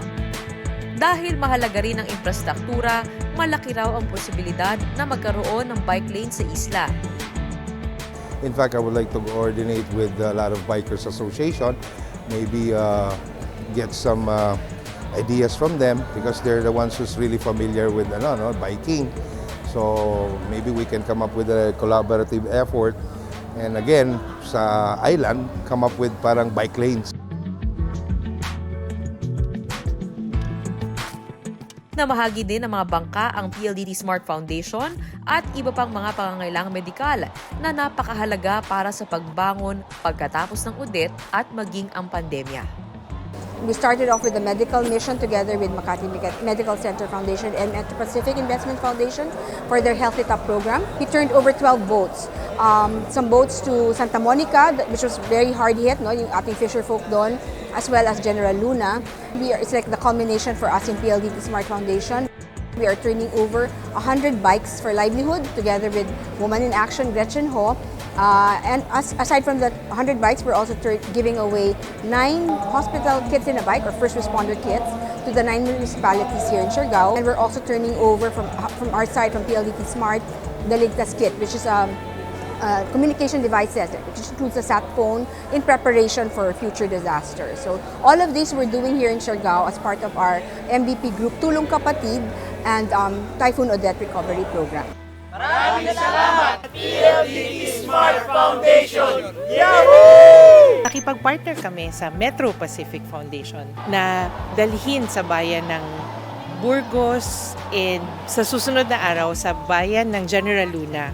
Dahil mahalaga rin ang infrastruktura, malaki raw ang posibilidad na magkaroon ng bike lane sa isla. In fact, I would like to coordinate with a lot of bikers association, maybe get some ideas from them because they're the ones who's really familiar with biking. So maybe we can come up with a collaborative effort and again, sa island, come up with parang bike lanes. Namahagi din ng mga bangka ang PLDT Smart Foundation at iba pang mga pangangailangang medikal na napakahalaga para sa pagbangon pagkatapos ng Odette at maging ang pandemya. We started off with a medical mission together with Makati Medical Center Foundation and Metro Pacific Investment Foundation for their Healthy Top program. We turned over 12 boats. Some boats to Santa Monica, which was very hard hit, no? Yung ating fisher folk doon, as well as General Luna. It's like the culmination for us in PLDT Smart Foundation. We are turning over 100 bikes for livelihood together with Women in Action, Gretchen Ho. And aside from the 100 bikes, we're also giving away 9 hospital kits in a bike, or first responder kits, to the 9 municipalities here in Siargao. And we're also turning over from our side, from PLDT Smart, the Ligtas kit, which is communication devices, which includes a sat phone in preparation for future disasters. So all of this we're doing here in Siargao as part of our MVP Group, Tulong Kapatid, and Typhoon Odette Recovery Program. Maraming salamat, PLDT Smart Foundation! Yahoo! Nakipag-partner kami sa Metro Pacific Foundation na dalhin sa bayan ng Burgos and sa susunod na araw sa bayan ng General Luna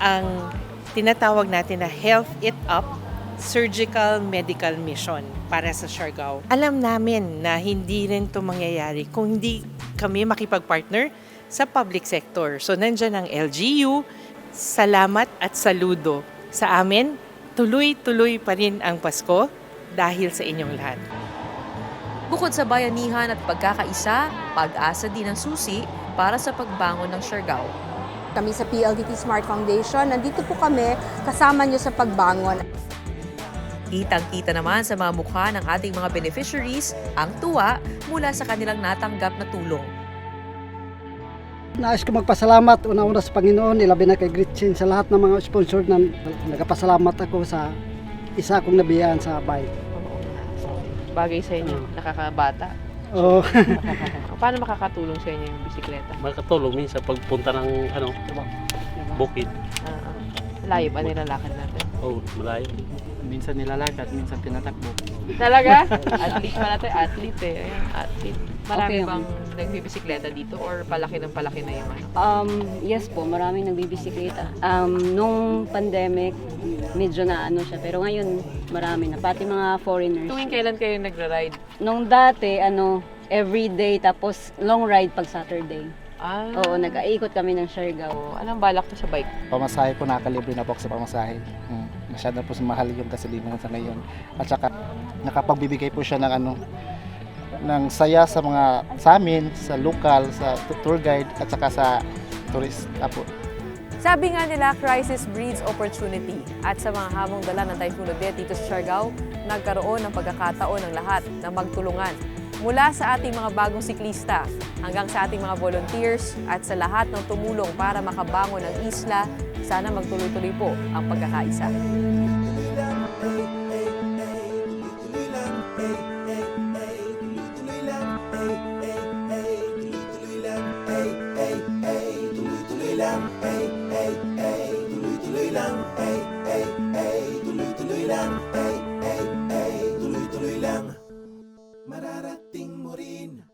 ang tinatawag natin na Health It Up Surgical Medical Mission para sa Siargao. Alam namin na hindi rin ito mangyayari kung hindi kami makipag-partner sa public sector. So nandyan ang LGU, salamat at saludo. Sa amin, tuloy-tuloy pa rin ang Pasko dahil sa inyong lahat. Bukod sa bayanihan at pagkakaisa, pag-asa din ang susi para sa pagbangon ng Siargao. Kami sa PLDT Smart Foundation, nandito po kami kasama nyo sa pagbangon. Kitang-kita naman sa mga mukha ng ating mga beneficiaries ang tuwa mula sa kanilang natanggap na tulong. Nais ko magpasalamat una-una sa Panginoon, ilabi na kay Gretchen, sa lahat ng mga sponsor na nagpasalamat ako sa isa kong nabiyaan sa bike. Bagay sa inyo, nakakabata. Oo. Paano makakatulong sa inyo yung bisikleta? Makatulong minsan pagpunta ng bukid. Layo ba nilalakad natin? Oo, malayo. Minsan nilalakad, minsan tinatakbo. Talaga? Athlete pa natin, athlete eh. Ayan, athlete. Marami Okay. bang nagbibisikleta dito or palaki ng palaki na yung ano? Yes po, maraming nagbibisikleta. Nung pandemic, medyo na ano siya. Pero ngayon, marami na. Pati mga foreigners. Tuwing kailan kayo nagra-ride? Nung dati, every day, tapos long ride pag Saturday. Oo, nag-aikot kami ng Siargao. Anong balak to sa bike? Pamasahe ko, nakalibre na po ako sa pamasahe. Masyado po mahal yung gasolina sa ngayon. At saka nakapagbibigay po siya ng ng saya sa sa amin, sa local, sa tour guide at saka sa tourist Sabi nga nila, crisis breeds opportunity. At sa mga hamong dala ng Typhoon Odette dito sa Siargao, nagkaroon ng pagkakataon ng lahat na magtulungan. Mula sa ating mga bagong siklista hanggang sa ating mga volunteers at sa lahat ng tumulong para makabangon ang isla, sana magtuloy-tuloy po ang pagkakaisa. Mararating mo rin